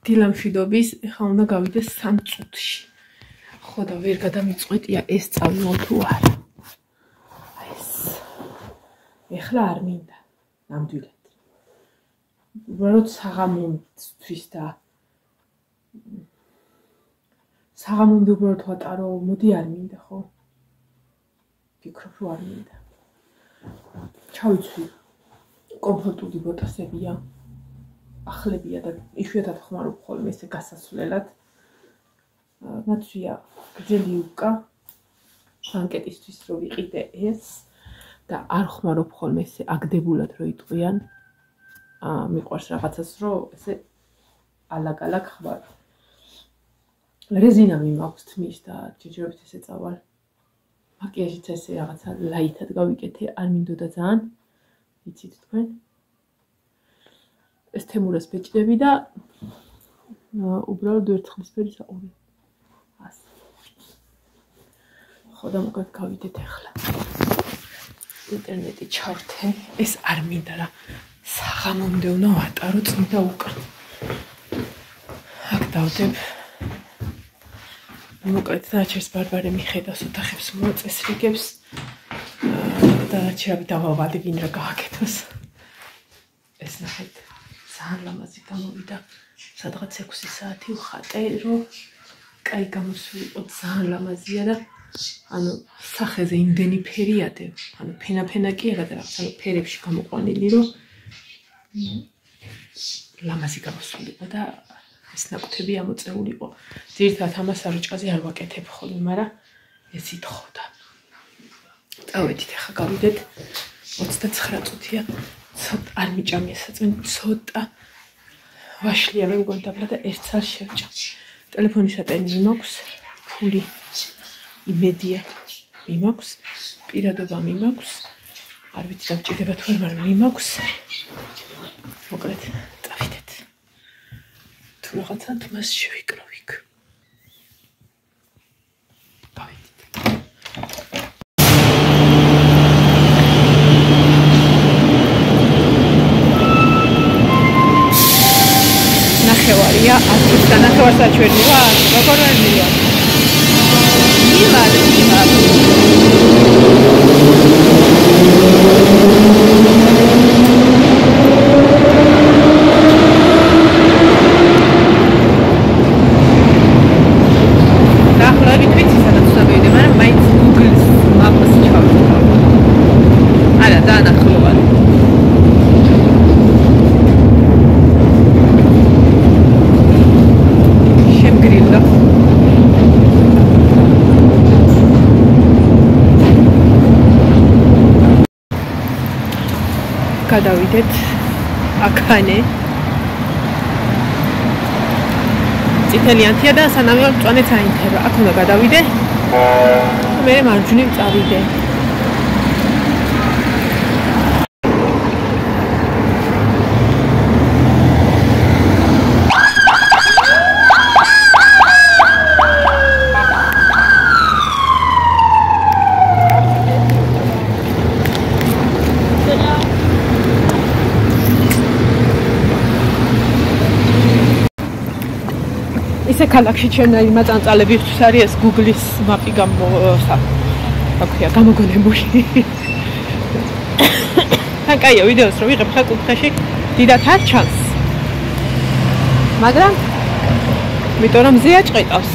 დილამშვიდობის, ეხლა უნდა გავიდეს 3 წუთში. ხო და ვერ გადამიწყვეტია ეს წავიღო თუ არა. აი ეს. ეხლა არ მინდა ნამდვილად. უბრალოდ საღამომთვის და საღამომდე უბრალოდ ვატარო, მოდი არ მინდა, ხო? ფიქრობ, რომ არ მინდა. ჩავიცვი. კომფორტული ბოტასებია. ახლებია და იშვიათად ხმარობ ხოლმე ესე გასასვლელად. მათვია გრძელი უკა ბანკეტისთვის რო ვიყიდე ეს და არ ხმარობ ხოლმე ესე აგდებულად რო იტყვიან. მიყვარს რაღაცას რო ესე ალაგ-ალაგ ხმარ. რეზინა მიმაქვს თმის და ჯერჯერობით ესე წავალ. მაკიაჟიც ესე რაღაცა ლაითად გავიკეთე, არ მინდოდა ძალიან. იცით თქვენ? ეს თემურას ბეჭდები და უბრალოდ ვერცხლისფერი საყური. ასე. ხო და მოკლედ გავიდეთ ახლა. ინტერნეტი ჩავრთე. ეს არ მინდა რა. საღამომდე უნდა ვატარო წმინდა უკან. აქ დავდებ. მოკლედ ნაჩერს ბარბარე მიხედავს ოთახებს მოაწესრიგებს და ნაჩერები დავავალე ვინ რა გააკეთოს. ეს ნახეთ. ძალიან ლამაზი გამოვიდა. სადღაც 6 საათი ვხატე, რომ კაი გამოსულიყო, ძალიან ლამაზია და ანუ სახეზე იმდენი ფერიადე, ანუ ფენა კი არა და რაღაც ანუ ფერებში გამოყვანილი, რომ ლამაზი გამოსულიყო და ეს ნაკვთები ამოწეულიყო. ძირითადად ამას აროჭკაზე არ ვაკეთებ ხოლმე, მაგრამ ეს ითხოვდა. წავედით ახლა გავიდეთ 29 წუთია. ცოტა არ მიჭამია საწმენ, ცოტა ვაშლია მე მგონი დაბლა და ერთს არ შევჭამ. ტელეფონის ატენი მიმაქვს, ფული იმედია მიმაქვს, პირადობა მიმაქვს. არ ვიცი დამჭირდება თუ არ, მაგრამ მიმაქვს. მოკლედ, წავიდეთ. თუ რაღაცა თმას შევიკრო იქ. გავიდით. ნახევარია, 10 და ნახევარსაც ვერ მივარ, როგორ ვერ მივარ. მივარ. დაახლოებით ვიცი სადაც უნდა მივიდე, მაგრამ მაინც Google-ს მაპას ჩავწერე. არა, დაანახულობარი. გადავიდეთ აქანე. წითელიანთია და სანამ მწვანეც აინთება. აქ უნდა გადავიდე. მე მარჯვნივ წავიდე. ისე ქალაქში ჩემნაირი მაწანწალებისთვის არის ეს Google-ის მაპი გამოგონებული. თან კაია ვიდეოს რო ვიღებ ხა კუთხეში დიდად არ ჩანს. მაგრამ იმიტომ რომ მზეა ჭყიტავს.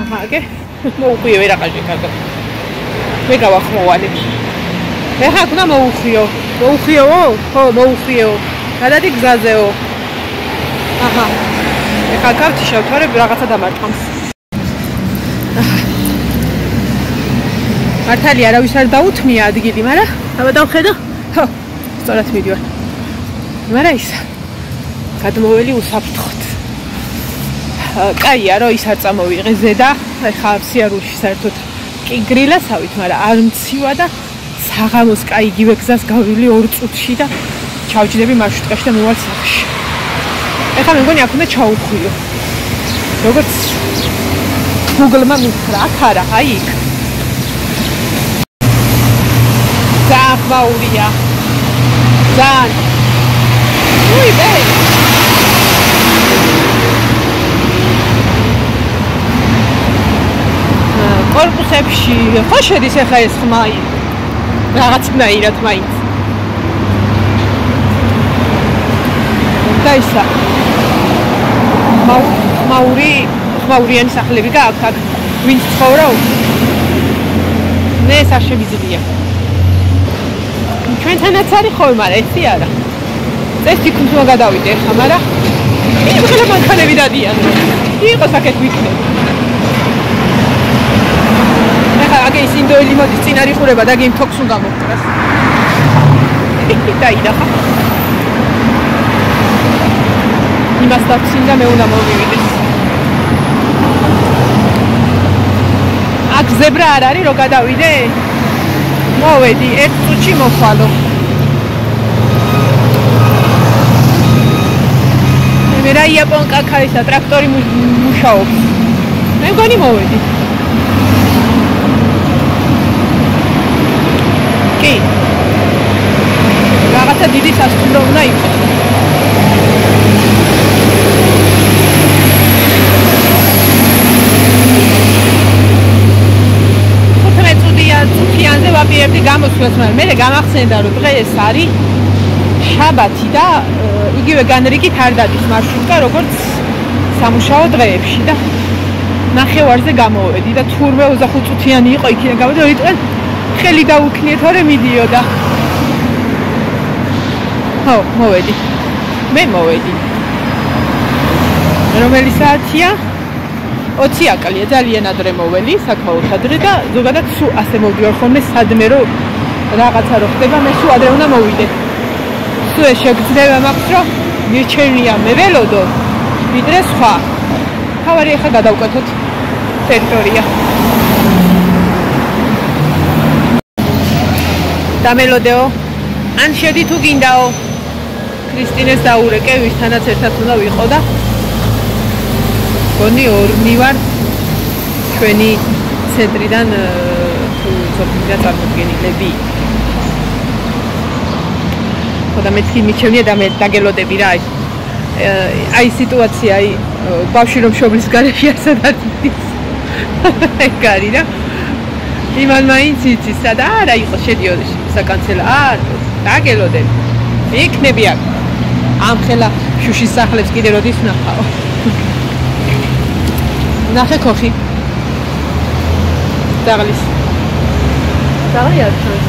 აჰა, აკე მოუხვიო ვერაყაჟი კარგად. მე გავახმოვანი. ეხლა უნდა მოუხვიო. მოუხვიოო? ხო, მოუხვიო. გადადი გზაზეო. აჰა. ეხლა გავჩი შევთვარებ რაღაცა დამარტყამს. მართალი არავის არ დაუთმია ადგილი, მაგრამ აბა დავხედო. ხო, სწორად მიდივარ. მაგრამ ისა გადმოველი უსაფრთხოდ. კაია რომ ის არ წამოვიღე ზედა, ეხლა სიარულში საერთოდ კი გრილასავით, მაგრამ არ მცივა და საღამოს კაი იგივე გზას გავივლი 2 წუთში და ჩავჭდები მარშრუტკაში და მივალ სახლში. ეხლა მე მგონი აქ უნდა ჩაუხვიო. როგორც Google-მა მითხრა, აქ არა, აი იქ. ზაფაურია. ძალიან. უი, ბე. ხო შედის ახლა ეს ხმა რაღაცნაირად მაინც და ისა მაურიანი სახლები გააქვთ აქ ვინც ცხოვრობს მე ეს არ შემიძლია ჩვენთანაც არის ხოლმე მაგრამ ესი არა წეს თითქმის უნდა გადავიდე ახლა მაგრამ იმღერა მანქანები დადიან იყოს აქეთ ვიქნები ახლა აგე ის ინდოელი მოდის წინ არ იხურება და გიმ თოქს უნდა მოვკრას დაიდახა იმას დავცინდა მე უნდა მოვივიდეს აქ ზებრა არ არის რომ გადავიდე მოვედი ერთ წუთში მოვხვალო მე რა იაპონ კაკაისა ტრაქტორი მუშაობს მე მგონი მოვედი კი რაღაცა დიდი სასტუმრო უნდა იყოს წუთიანზე ვაპირებდი გამოსვლას, მაგრამ მე გამახსენდა რომ დღეს არის შაბათი და იგივე განრიგით არ დადის მარშრუტკა როგორც სამუშაო დღეებში და ნახევარზე გამოვედი და თურმე 25 წუთიანი იყო იქიდან გამოვედი რომ იტყვენ ხელი დაუქნიეთ ორი მიდიოდა ხო მოვედი მე მოვედი რომელი საათია 20 აკალია ძალიან ადრე მოველი საკმაოდ ადრე და ზოგადად სულ ასე მოვდივარ ხოლმე სადმე რომ რაღაცა რო ხდება მე სულ ადრე უნდა მოვიდე სულ შეგძლება მაქვს რომ მირჩენია მე ველოდო ვიდრე სხვა თავარი ახლა გადავკეთოთ ტერიტორია დამელოდეო ან შედი თუ გინდაო კრისტინეს დაურეკე ვისთანაც ერთად უნდა ვიყო და გონი ორნი ვარ ჩვენი ცენტრიდან თუ ზოგადად წარმოდგენილები ხოდა მეთქი მიჩვენია და მე დაგელოდები რა აი სიტუაცია აი ბავშვი რომ შობლის გარეშე ასად არის ეგ არის რა იმან მაინც იცის სადა არა იყო შედიოდი საკანცელო არ დაგელოდები იქნები აქ ამ ხელა შუშის სახლებს კიდე როდის ნახავ ნახე ქოხი დაღლის დაღლია ჩვენ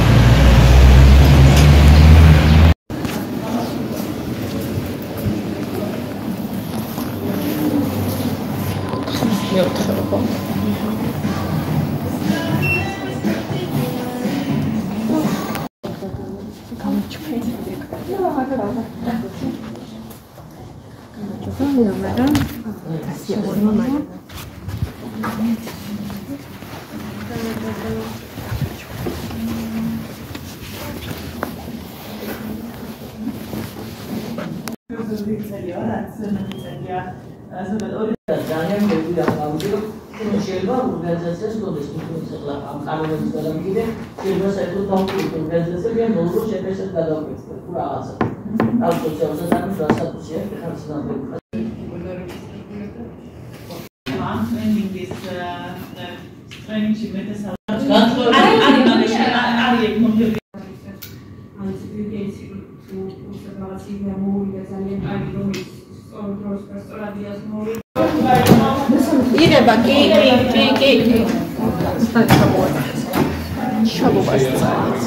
მეოთხეობა ძალიან მეგობრია გავიგრო შეიძლება ორგანიზაციას გქონდეს თუნდაც ახლა ამ კანონების გადამკიდე შეიძლება საერთოდ დავუკვირდეთ ორგანიზაციები ან ნორმალურ შეფასებას გადავკვეთოთ თუ რაღაცა ამ სოციალურ საქმეს რასაკუთია ხარცნაბები ამ ტრენინგის ტრენინგში მეტესალ არის მომდები ან სიტუაციაში თუ რაღაც იმოვიდა ძალიან კარგი რომ ორდროს პასტორადიას მოვიდა ირება კი შაბობას წაიც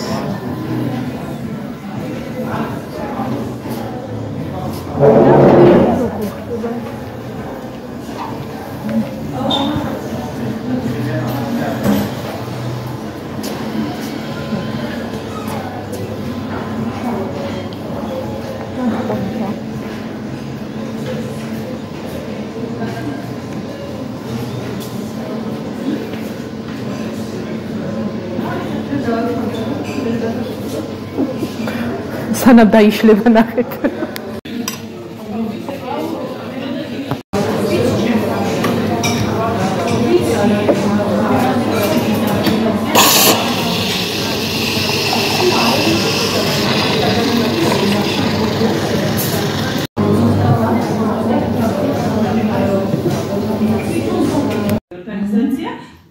სანამ დაიშლება ნახეთ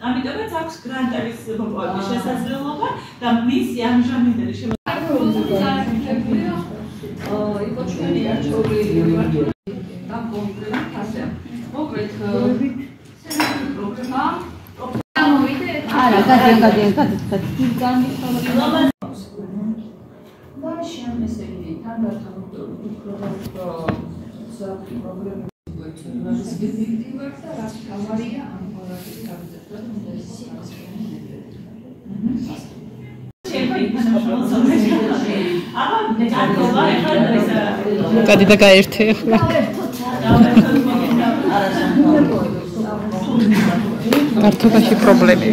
ამიტომაც აქვს გრანტების მოპოვების შესაძლებლობა და მისი ამჟამინდელი იყო ჩვენი არჩეული და კონკრეტულად ასე. მოკლედ პროგრამა არა, გადიან. და შემესე იგი თანდათან პრობლემა Κάτι τα καέρθε ახლა. Ქართობაში პრობლემები.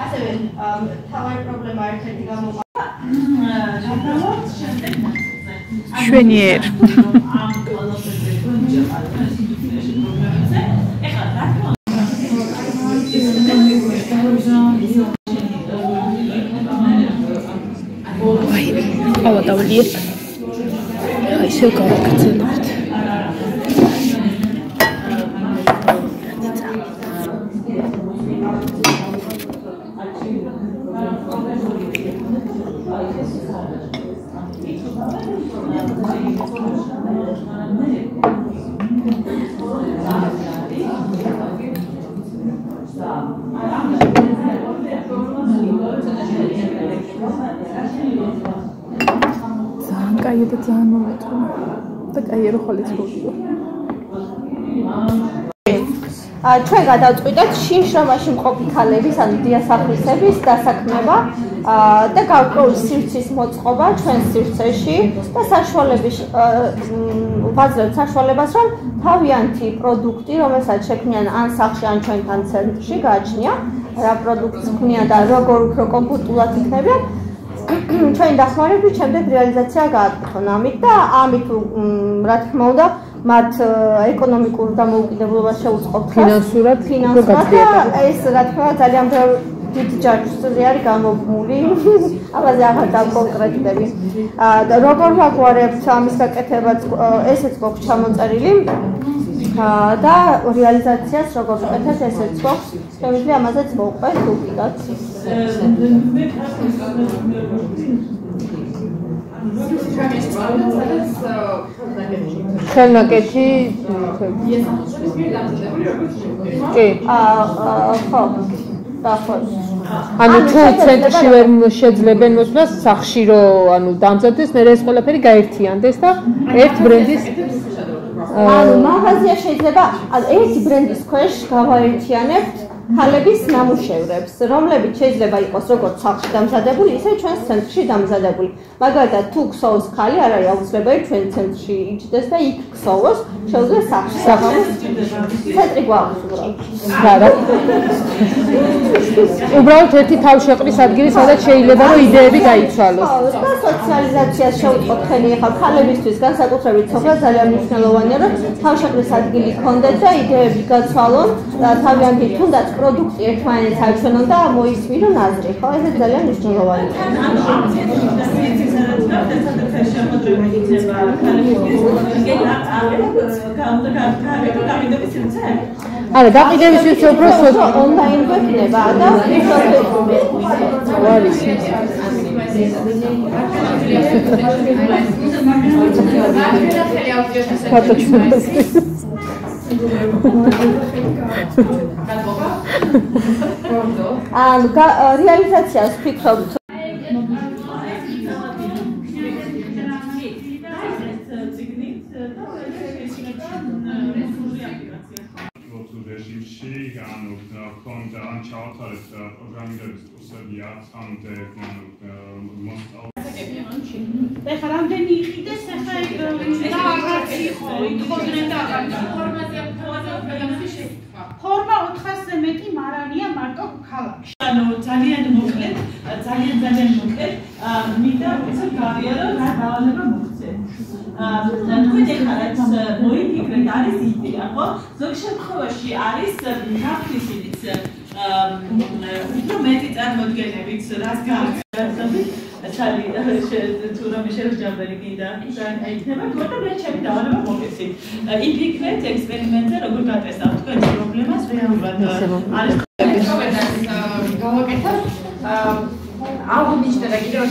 ასევე თავარი პრობლემა ერთ-ერთი გამოვა შვენიერ ავა დავლიეთ ისე გავაკეთებთ კაი და ძალიან მომეწონა და კაი რო ხოლმე მოვიდო ჩვენ გადავწყვიტეთ შინშრომაში მყოფი ქალების ან დიასახლისების დასაქმება და გარკვეული სივრცის მოწყობა ჩვენ სივრცეში და საშუალების ვაძლევთ საშუალებას რომ თავიანთი პროდუქტი რომელსაც შექმნიან ან სახლში ან ჩვენთან ცენტრში გააჩნია რა პროდუქტს ქმნიან და როგორ უფრო კომფორტულად იქნებიან ჩვენი დახმარებით შემდეგ რეალიზაცია გააკეთონ ამით და ამით რა თქმა უნდა მათ ეკონომიკურ დამოუკიდებლობას შეუწყობთ ფინანსურად და ეს რა თქმა უნდა ძალიან დიდი ჯაჭვზე არის გამოგმული ამაზე აღარ დავკონკრეტდები და როგორ ვაგვარებთ ამის გაკეთებაც ესეც გვაქვს ჩამოწერილი და რეალიზაციას როგორ ვაკეთებთ ესეც გვაქვს შემიძლია ამაზეც მოვყვეთ უკიდათ ხელნაკეთი კი ხო დახოს ანუ თუ ცენტრში ვერ შეძლებენ მოსვლას სახში რო ანუ დამზადდეს მე ეს ყველაფერი გაერთიანდეს და ერთ ბრენდის ანუ მაღაზია შეიძლება ერთი ბრენდის ქვეშ გავაერთიანებთ ქალების ნამუშევრებს, რომლებიც შეიძლება იყოს როგორც სახში დამზადებული, ისე ჩვენს ცენტრში დამზადებული. მაგალითად, თუ ქსოვს ხალი, არ არის აუცილებელი ჩვენ ცენტრში იჯდეს და იქ ქსოვოს, შეუძლია სახში. ცენტრი გვაქვს უბრალოდ. რა. უბრალოდ ერთი თავშეყრის ადგილი, სადაც შეიძლება რომ იდეები გაიცვალოს. ხო, და სოციალიზაციას შევუწყოთ ხელი ახლა ქალებისთვის განსაკუთრებით სოფლა ძალიან მნიშვნელოვანია, რომ თავშეყრის ადგილი ქონდეთ და იდეები გაცვალონ და თავიანთი თუნდაც პროდუქტი ერთმანეთს აჩვენონ და მოისმინონ აზრი, ხო? ეს ძალიან მნიშვნელოვანია. არა, დაყიდების სივრცე უფრო ონლაინ გვექნება და არის ან რეალიზაციას ვფიქრობთ ეხლა რამდენი იყიდეს ახლა და აღარც იყო იქონდა და ფორმა 400-ზე მეტი მარანია მარტო ქალაქში. ანუ ძალიან მოკლედ მინდა ვიცით გავიარო რა დავალება მოგცეთ. თქვენ ეხლა რაც მოიფიქრეთ არის იდეა, ხო? ზოგ შემთხვევაში არის ნაფისიც უფრო მეტი წარმოდგენებით რას გავიგებთ მართალი თუ რამე შეჯამბერი კიდე აიქნება თუ არა მე ჩემი დავალება მოგეცი იფიქრეთ ექსპერიმენტზე როგორ გატესტავთ თქვენ პრობლემას რეალურად არის გავაკეთებ აღნიშნა და კიდევ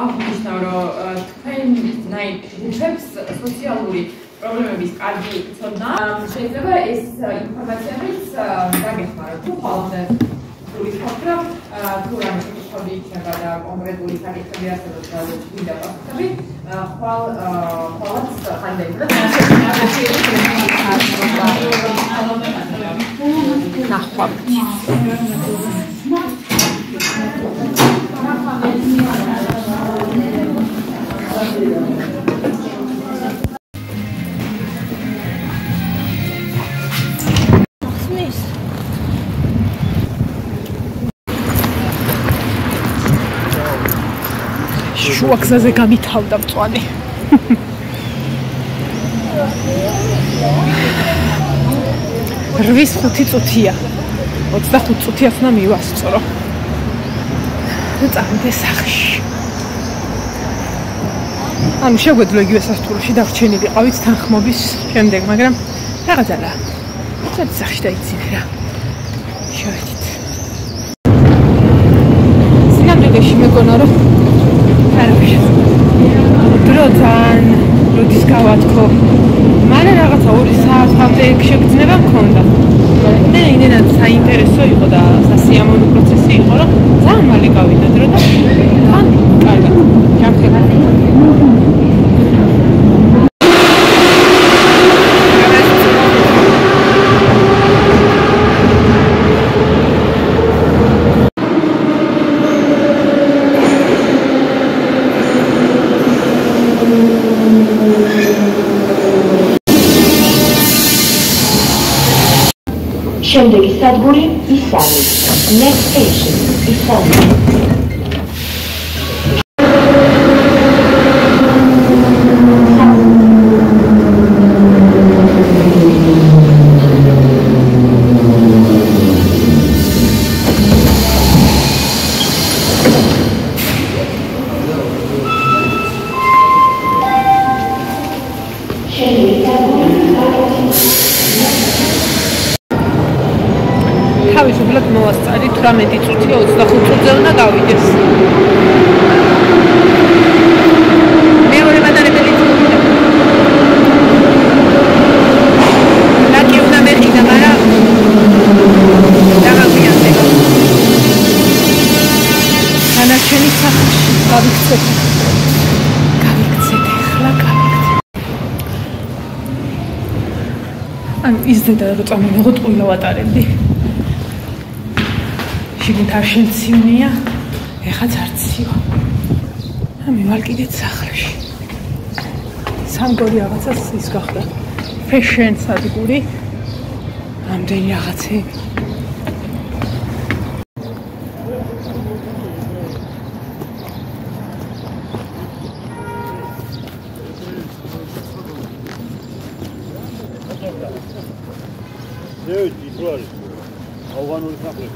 აღნიშნა რომ თქვენ ჯგუფებს სოციალური პრობლემების კარგი ცოდნა შეიძლება ეს ინფორმაციებიც დაგეხმაროთ თუ ხვალამდე ვიქოთ რომ თუ რამე საკითხები იქნება და კონკრეტული საკითხები არსებობს და ვინდა პასუხები ხვალაც ხანდაიბლად ნახვამთ შუა გზაზე გამითავდა მწვანე. რვის 5 წუთია. 25 წუთიაც უნდა მივასწრო. წავიდე სახლში. ანუ შეგვეძლო იგივე სასტუმროში დარჩენილიყავით თანხმობის შემდეგ, მაგრამ რაღაცა ცოტა სახში დაიცინე რა. შევედით. სინამდვილეში მეგონა რომ დროთან როდის გავათქო მალე რაღაცა 2 საათამდე შეგრძნება მქონდა და ინენად საინტერესო იყო და სასიამოვნო პროცესი იყო რომ ძალიან მალე გავიდა დრო და თან კარგი ჯანმრთელი შემდეგი სადგური ისანი. Next station ისანი. თავისუფლად მოვასწარი 18 წუთია 25 წუთზე უნდა გავიდეს. მეორე მატარებელი წუთია. ლაკი უნდა მეყიდა, მაგრამ დაგაგვიანდება. დანარჩენი სახლში გავიქცეთ. ახლა გავიქცეთ. ანუ ისდედა რომ წამოვიღო ტყუილა ვატარებდი. შიგნით არ შემცივნია, ეხაც არ ცივა. მივალ კიდეც სახლში. სამგორი რაღაცას ის გახდა. ფეშენ სადგური. ამდენი რაღაცები. ზევი თვალი. ავღანური სახლი.